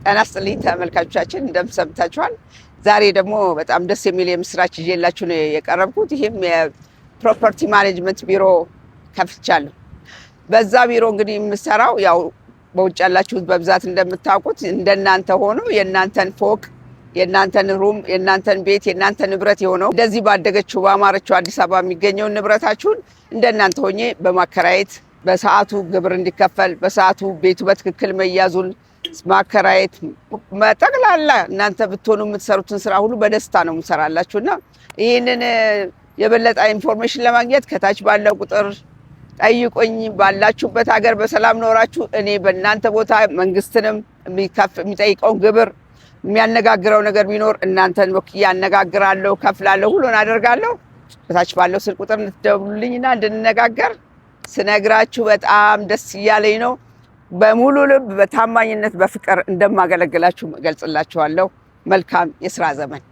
ጤና ይስጥልኝ ተመልካቾቻችን፣ እንደምን ሰምታችኋል? ዛሬ ደግሞ በጣም ደስ የሚል የምስራች ይዤላችሁ ነው የቀረብኩት። ይህም የፕሮፐርቲ ማኔጅመንት ቢሮ ከፍቻለሁ። በዛ ቢሮ እንግዲህ የምሰራው ያው በውጭ ያላችሁት በብዛት እንደምታውቁት እንደናንተ ሆኖ የናንተን ፎቅ፣ የናንተን ሩም፣ የናንተን ቤት፣ የናንተን ንብረት የሆነው እንደዚህ ባደገችው ባማረችው አዲስ አበባ የሚገኘውን ንብረታችሁን እንደናንተ ሆኜ በማከራየት በሰዓቱ ግብር እንዲከፈል በሰዓቱ ቤቱ በትክክል መያዙን ማከራየት ጠቅላላ እናንተ ብትሆኑ የምትሰሩትን ስራ ሁሉ በደስታ ነው የምሰራላችሁና ይህንን የበለጠ ኢንፎርሜሽን ለማግኘት ከታች ባለው ቁጥር ጠይቁኝ። ባላችሁበት ሀገር በሰላም ኖራችሁ እኔ በእናንተ ቦታ መንግስትንም የሚጠይቀውን ግብር የሚያነጋግረው ነገር ቢኖር እናንተን ወክዬ አነጋግራለሁ፣ ከፍላለሁ፣ ሁሉን አደርጋለሁ። ከታች ባለው ስልክ ቁጥር እንድትደውሉልኝና እንድንነጋገር ስነግራችሁ በጣም ደስ እያለኝ ነው። በሙሉ ልብ በታማኝነት በፍቅር እንደማገለግላችሁ ገልጽላችኋለሁ። መልካም የስራ ዘመን